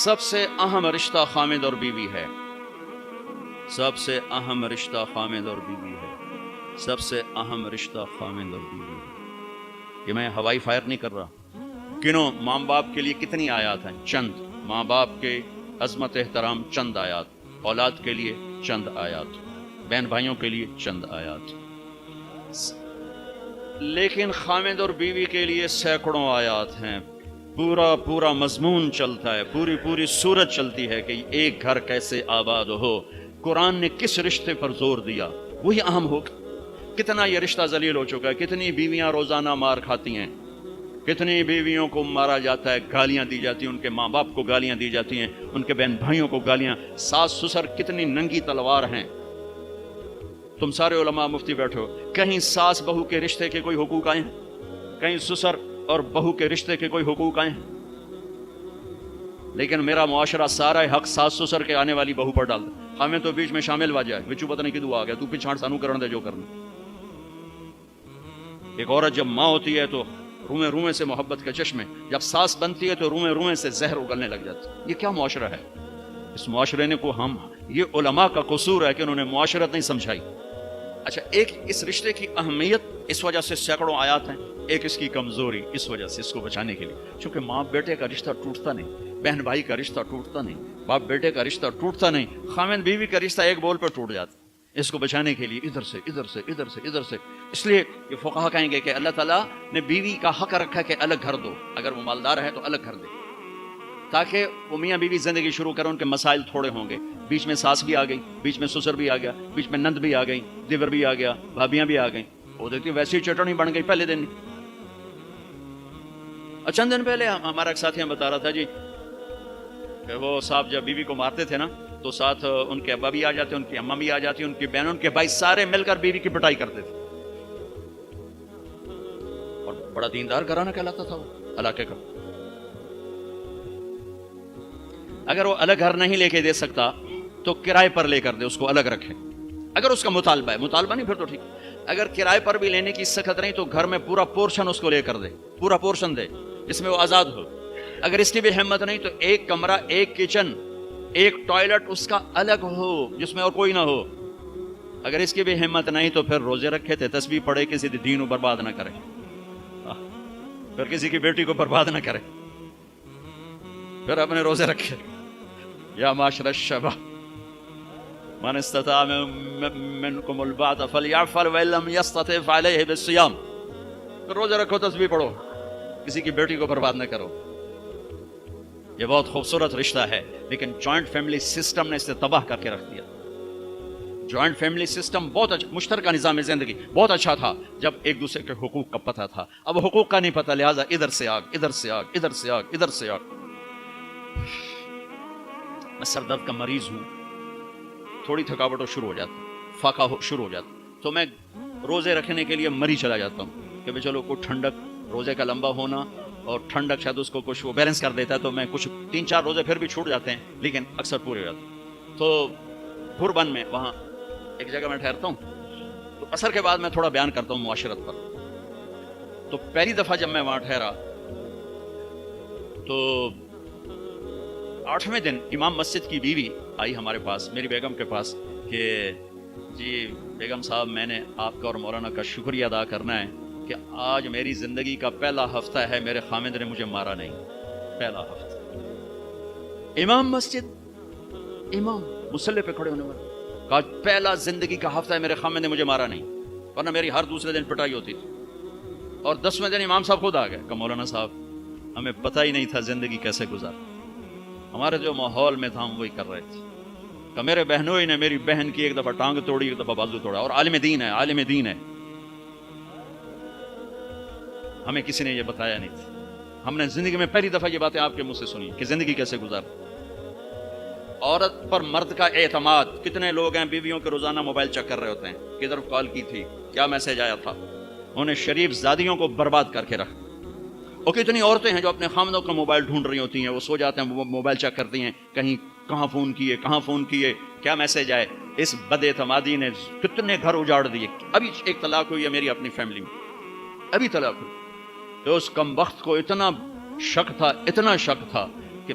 سب سے اہم رشتہ خامد اور بیوی ہے. سب سے اہم رشتہ خامد اور بیوی ہے. سب سے اہم رشتہ خامد اور بیوی ہے. یہ میں ہوائی فائر نہیں کر رہا. گنو ماں باپ کے لیے کتنی آیات ہیں. چند ماں باپ کے عظمت احترام چند آیات. اولاد کے لیے چند آیات. بہن بھائیوں کے لیے چند آیات. لیکن خامد اور بیوی کے لیے سینکڑوں آیات ہیں. پورا مضمون چلتا ہے. پوری صورت چلتی ہے کہ ایک گھر کیسے آباد ہو. قرآن نے کس رشتے پر زور دیا وہی اہم ہو. کتنا یہ رشتہ ذلیل ہو چکا ہے. کتنی بیویاں روزانہ مار کھاتی ہیں. کتنی بیویوں کو مارا جاتا ہے, گالیاں دی جاتی ہیں, ان کے ماں باپ کو گالیاں دی جاتی ہیں, ان کے بہن بھائیوں کو گالیاں. ساس سسر کتنی ننگی تلوار ہیں. تم سارے علماء مفتی بیٹھو, کہیں ساس بہو کے رشتے کے کوئی حقوق آئے ہیں؟ کہیں سسر اور بہو کے رشتے کے کوئی حقوق آئے ہیں؟ لیکن میرا معاشرہ سارا حق ساس سسر کے آنے والی بہو پر ڈالتا. ہمیں تو بیچ میں شامل ہوا جائے بچو پتہ نہیں کدو آ گیا تو پچھاڑ سانو کرن دے جو کرنا. ایک عورت جب ماں ہوتی ہے تو روئے سے محبت کے چشمے, جب ساس بنتی ہے تو روئے سے زہر اگلنے لگ جاتی. یہ کیا معاشرہ ہے؟ اس معاشرے نے کو ہم یہ علماء کا قصور ہے کہ انہوں نے معاشرت نہیں سمجھائی. اچھا, ایک اس رشتے کی اہمیت اس وجہ سے سینکڑوں آیات ہیں. ایک اس کی کمزوری اس وجہ سے, اس کو بچانے کے لیے, چونکہ ماں بیٹے کا رشتہ ٹوٹتا نہیں, بہن بھائی کا رشتہ ٹوٹتا نہیں, باپ بیٹے کا رشتہ ٹوٹتا نہیں, خامد بیوی کا رشتہ ایک بول پر ٹوٹ جاتا. اس کو بچانے کے لیے ادھر سے. اس لیے یہ فقہا کہیں گے کہ اللہ تعالیٰ نے بیوی کا حق رکھا کہ الگ گھر دو. اگر وہ مالدار ہے تو الگ گھر دے, تاکہ وہ میاں بیوی زندگی شروع کریں. ان کے مسائل تھوڑے ہوں گے. بیچ میں ساس بھی آ گئی, بیچ میں سسر بھی آ گیا, بیچ میں نند بھی آ گئی, دیور بھی آ گیا, بھابیاں بھی آ گئیں. وہ دیکھتی ویسی چٹنی بن گئی پہلے دن. چند دن پہلے ہمارا ایک ساتھی بتا رہا تھا جی کہ وہ صاحب جب بیوی کو مارتے تھے نا تو ساتھ ان کے ابا بھی آ جاتے, ان کی اماں بھی آ جاتی, ان کی بہن, ان کے بھائی, سارے مل کر بیوی کی پٹائی کرتے تھے. اور بڑا دیندار گھرانہ کہلاتا تھا وہ علاقے کا. اگر وہ الگ گھر نہیں لے کے دے سکتا تو کرائے پر لے کر دے, اس کو الگ رکھے. اگر اس کا مطالبہ ہے, مطالبہ نہیں پھر تو ٹھیک. اگر کرائے پر بھی لینے کی سخت نہیں تو گھر میں پورا پورشن اس کو لے کر دے, پورا پورشن دے جس میں وہ آزاد ہو. اگر اس کی بھی ہمت نہیں تو ایک کمرہ, ایک کچن, ایک ٹوائلٹ اس کا الگ ہو جس میں اور کوئی نہ ہو. اگر اس کی بھی ہمت نہیں تو پھر روزے رکھے تھے, تسبیح پڑھے, کسی دین کو برباد نہ کرے, پھر کسی کی بیٹی کو برباد نہ کرے, پھر اپنے روزے رکھے. یا معاشر الشباب من استطاع منکم الباءۃ فلیعفل وان لم یستطع فعلیہ بالصیام. روزے رکھو, تسبیح پڑھو, کسی کی بیٹی کو برباد نہ کرو. یہ بہت خوبصورت رشتہ ہے, لیکن جوائنٹ فیملی سسٹم نے اسے تباہ کر کے رکھ دیا. جوائنٹ فیملی سسٹم بہت اچھا, مشترکہ نظام زندگی بہت اچھا تھا جب ایک دوسرے کے حقوق کا پتہ تھا. اب حقوق کا نہیں پتہ, لہٰذا ادھر سے آگ, ادھر سے آگ, ادھر سے آگ, ادھر سے آگ. میں سر درد کا مریض ہوں, تھوڑی تھکاوٹ ہو شروع ہو جاتا, فاقہ ہو شروع ہو جاتا, تو میں روزے رکھنے کے لیے مری چلا جاتا ہوں کہ چلو کوئی ٹھنڈک, روزے کا لمبا ہونا اور ٹھنڈک شاید اس کو کچھ وہ بیلنس کر دیتا ہے. تو میں کچھ 3-4 روزے پھر بھی چھوٹ جاتے ہیں لیکن اکثر پورے ہو جاتے ہیں. تو بھربن میں وہاں ایک جگہ میں ٹھہرتا ہوں, تو عصر کے بعد میں تھوڑا بیان کرتا ہوں معاشرت پر. تو پہلی دفعہ جب میں وہاں ٹھہرا تو 8ویں دن امام مسجد کی بیوی آئی ہمارے پاس, میری بیگم کے پاس, کہ جی بیگم صاحب میں نے آپ کا اور مولانا کا شکریہ ادا کرنا ہے کہ آج میری زندگی کا پہلا ہفتہ ہے میرے خامد نے مجھے مارا نہیں. پہلا ہفتہ. امام مسجد, امام مصلی پہ کھڑے ہونے والے, کہا پہلا زندگی کا ہفتہ ہے میرے خامد نے مجھے مارا نہیں, ورنہ میری ہر دوسرے دن پٹائی ہوتی تھی. اور 10ویں دن امام صاحب خود آ گئے, کہ مولانا صاحب ہمیں پتہ ہی نہیں تھا زندگی کیسے گزار, ہمارے جو ماحول میں تھا ہم وہی کر رہے تھے. کہ میرے بہنوئی نے میری بہن کی ایک دفعہ ٹانگ توڑی, ایک دفعہ بازو توڑا, اور عالم دین ہے, عالم دین ہے, ہمیں کسی نے یہ بتایا نہیں تھا. ہم نے زندگی میں پہلی دفعہ یہ باتیں آپ کے منہ سے سنی کہ زندگی کیسے گزار. عورت پر مرد کا اعتماد. کتنے لوگ ہیں بیویوں کے روزانہ موبائل چیک کر رہے ہوتے ہیں, کدھر کال کی تھی, کیا میسج آیا تھا. انہیں شریف زادیوں کو برباد کر کے رکھ. اور کتنی عورتیں ہیں جو اپنے خامدوں کا موبائل ڈھونڈ رہی ہوتی ہیں, وہ سو جاتے ہیں, وہ موبائل چیک کرتی ہیں, کہیں کہاں فون کیے, کیا میسج آئے. اس بد اعتمادی نے کتنے گھر اجاڑ دیے. ابھی ایک طلاق ہوئی ہے میری اپنی فیملی میں, ابھی طلاق ہوئی. تو اس کم وقت کو اتنا شک تھا کہ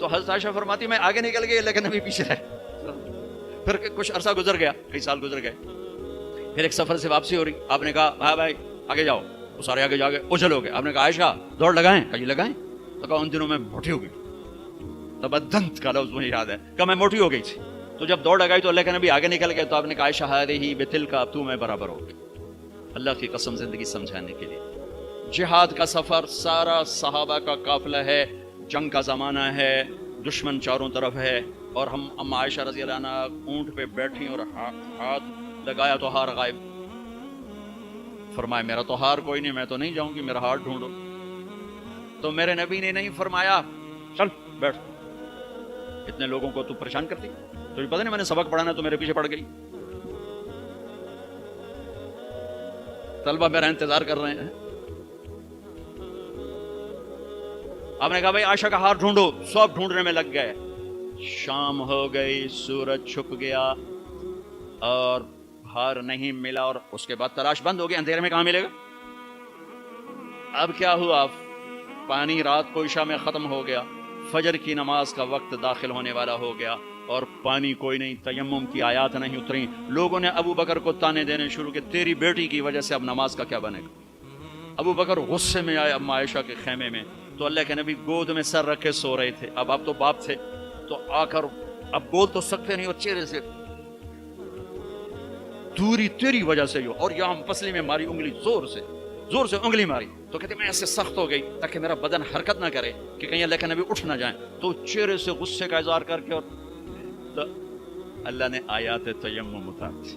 تو حضرت عائشہ فرماتی میں آگے نکل گئی لیکن نبی پیچھے رہے. پھر کچھ عرصہ گزر گیا, کئی سال گزر گئے, پھر ایک سفر سے واپسی ہو رہی, آپ نے کہا ہاں بھائی آگے جاؤ, وہ سارے آگے جا کے اچھل ہو گئے. آپ نے کہا عائشہ دوڑ لگائیں؟ کہا جی لگائیں. تو کہا ان دنوں میں موٹی ہو گئی, تبدنت کا لفظ مجھے یاد ہے, کہا میں موٹی ہو گئی تھی. تو جب دوڑ لگائی تو اللہ کے نبی آگے نکل گئے, تو آپ نے کہا عائشہ ہذہ بتلک, اب تو میں برابر ہو گئی. اللہ کی قسم زندگی سمجھانے کے لیے. جہاد کا سفر سارا صحابہ کا قافلہ ہے, جنگ کا زمانہ ہے, دشمن چاروں طرف ہے, اور ہم اما عائشہ رضی اللہ عنہ اونٹ پہ بیٹھی اور ہاتھ لگایا تو ہار غائب. فرمایا میرا تو ہار کوئی نہیں, میں تو نہیں جاؤں گی, میرا ہار ڈھونڈو. تو میرے نبی نے نہیں فرمایا چل بیٹھ, اتنے لوگوں کو تو پریشان کرتی, تو پتہ نہیں میں نے سبق پڑھانا تو میرے پیچھے پڑ گئی, طلبہ میرا انتظار کر رہے ہیں. آپ نے کہا بھائی عائشہ کا ہار ڈھونڈو, سب ڈھونڈنے میں لگ گئے. شام ہو گئی, سورج چھپ گیا اور ہار نہیں ملا, اور اس کے بعد تلاش بند ہو گئی, اندھیرے میں کہاں ملے گا. اب کیا ہوا, پانی رات کو عشاء میں ختم ہو گیا, فجر کی نماز کا وقت داخل ہونے والا ہو گیا, اور پانی کوئی نہیں, تیمم کی آیات نہیں اتری. لوگوں نے ابو بکر کو تانے دینے شروع کہ تیری بیٹی کی وجہ سے اب نماز کا کیا بنے گا. ابو بکر غصے میں آئے اما عائشہ کے خیمے میں, تو اللہ کے نبی گود میں سر رکھے سو رہے تھے. اب آپ تو باپ تھے, تو آ کر اب بول تو سکتے نہیں, اور چہرے سے دوری تیری وجہ سے ہو, اور یہاں پسلی میں ماری انگلی, زور سے انگلی ماری. تو کہتے میں ایسے سخت ہو گئی تاکہ میرا بدن حرکت نہ کرے کہ کہیں اللہ کے نبی اٹھ نہ جائیں. تو چہرے سے غصے کا اظہار کر کے, اور تو اللہ نے آیات تیمم اتاری.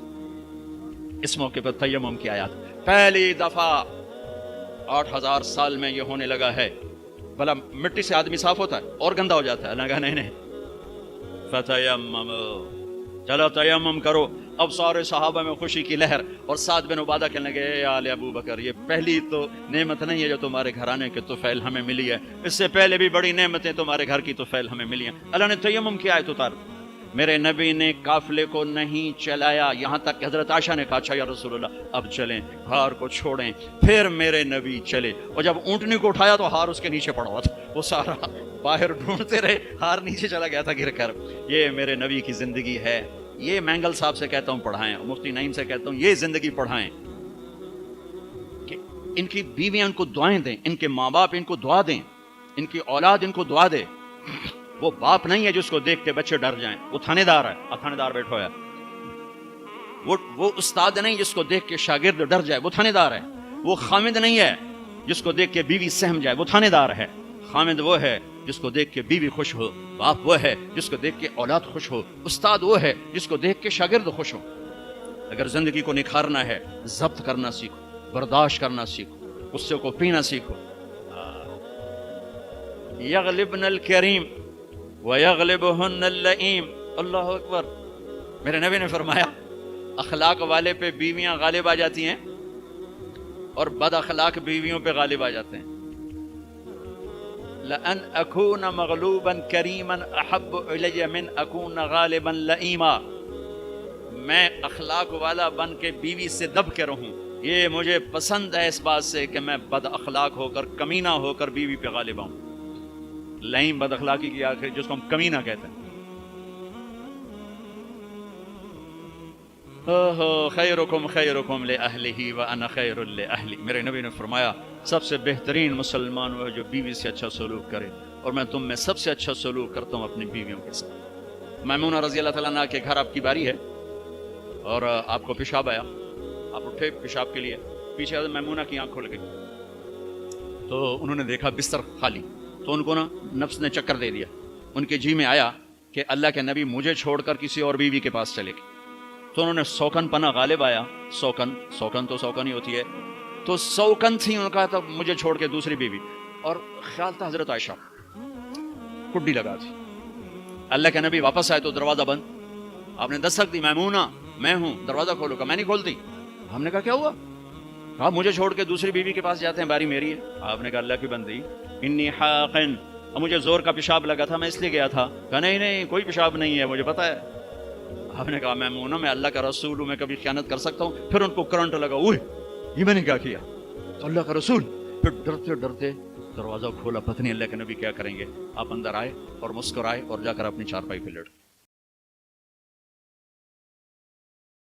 اس موقع پر تیمم کی آیات پہلی دفعہ 8000 سال میں یہ ہونے لگا ہے. بھلا مٹی سے آدمی صاف ہوتا ہے اور گندا ہو جاتا ہے؟ اللہ نے کہا نہیں, فتیمم, چلو تیمم کرو. اب سارے صحابہ میں خوشی کی لہر, اور سعد بن عبادہ کہنے لگے اے آل ابو بکر, یہ پہلی تو نعمت نہیں ہے جو تمہارے گھرانے کے طفیل ہمیں ملی ہے, اس سے پہلے بھی بڑی نعمتیں تمہارے گھر کی طفیل ہمیں ملی ہیں. اللہ نے تیمم کی آیت اتار. میرے نبی نے قافلے کو نہیں چلایا, یہاں تک کہ حضرت عائشہ نے کہا اچھا یا رسول اللہ اب چلیں, ہار کو چھوڑیں. پھر میرے نبی چلے, اور جب اونٹنی کو اٹھایا تو ہار اس کے نیچے پڑا ہوا تھا, وہ سارا باہر ڈھونڈتے رہے, ہار نیچے چلا گیا تھا گر کر. یہ میرے نبی کی زندگی ہے. یہ مینگل صاحب سے کہتا ہوں پڑھائیں, مفتی نعیم سے کہتا ہوں یہ زندگی پڑھائیں, کہ ان کی بیویاں ان کو دعائیں دیں, ان کے ماں باپ ان کو دعا دیں, ان کی اولاد ان کو دعا دے. وہ باپ نہیں ہے جس کو دیکھ کے بچے ڈر جائیں, وہ تھانے دار ہے, تھانے دار بیٹھو ہے. وہ استاد نہیں جس کو دیکھ کے شاگرد ڈر جائے, وہ تھانے دار ہے. وہ خامد نہیں ہے جس کو دیکھ کے بیوی سہم جائے, وہ تھانے دار ہے. خامد وہ ہے جس کو دیکھ کے بیوی خوش ہو, باپ وہ ہے جس کو دیکھ کے اولاد خوش ہو, استاد وہ ہے جس کو دیکھ کے شاگرد خوش ہو. اگر زندگی کو نکھارنا ہے, ضبط کرنا سیکھو, برداشت کرنا سیکھو, غصے کو پینا سیکھو. یغلبن الکریم ویغلبہن اللئیم. اللہ اکبر. میرے نبی نے فرمایا اخلاق والے پہ بیویاں غالب آ جاتی ہیں, اور بد اخلاق بیویوں پہ غالب آ جاتے ہیں. لأن أكون مغلوبا كريما أحب إلي من أكون غالبا لئيما. میں اخلاق والا بن کے بیوی سے دب کے رہوں, یہ مجھے پسند ہے اس بات سے کہ میں بد اخلاق ہو کر, کمینہ ہو کر بیوی پہ غالب آؤں. لئیم بد اخلاقی کی آخر جس کو ہم کمینہ کہتے ہیں. خیرکم خیرکم لأہلہ وأنا خیر لأہلی. میرے نبی نے فرمایا سب سے بہترین مسلمان وہ ہے جو بیوی سے اچھا سلوک کرے, اور میں تم میں سب سے اچھا سلوک کرتا ہوں اپنی بیویوں کے ساتھ. میمونہ رضی اللہ تعالیٰ عنہ کے گھر آپ کی باری ہے, اور آپ کو پیشاب آیا, آپ اٹھے پیشاب کے لیے, پیچھے میمونہ کی آنکھ کھل گئی, تو انہوں نے دیکھا بستر خالی, تو ان کو نا نفس نے چکر دے دیا. ان کے جی میں آیا کہ اللہ کے نبی مجھے چھوڑ کر کسی اور بیوی کے پاس چلے گئے. تو انہوں نے سوکن پنا غالب آیا, سوکن تو سوکن ہی ہوتی ہے, تو سوکن تھی, انہوں نے کہا تھا مجھے چھوڑ کے دوسری بیوی, اور خیال تھا حضرت عائشہ کڈی لگا تھی. اللہ کے نبی واپس آئے تو دروازہ بند. آپ نے دستک دی, میمونہ میں ہوں, دروازہ کھولو. کہا میں نہیں کھولتی. ہم نے کہا کیا ہوا؟ کہا مجھے چھوڑ کے دوسری بیوی کے پاس جاتے ہیں, باری میری ہے. آپ نے کہا اللہ کی بندی, انی حاقن, مجھے زور کا پیشاب لگا تھا, میں اس لیے گیا تھا. کہا نہیں کوئی پیشاب نہیں ہے, مجھے پتا ہے. آپ نے کہا میمونہ میں اللہ کا رسول ہوں, میں کبھی خیانت کر سکتا ہوں؟ پھر ان کو کرنٹ لگا, اوہ یہ میں نے کیا کیا, تو اللہ کا رسول. پھر ڈرتے ڈرتے دروازہ کھولا، پتہ نہیں اللہ کے نبی کیا کریں گے. آپ اندر آئے اور مسکرائے اور جا کر اپنی چارپائی پہ لیٹ.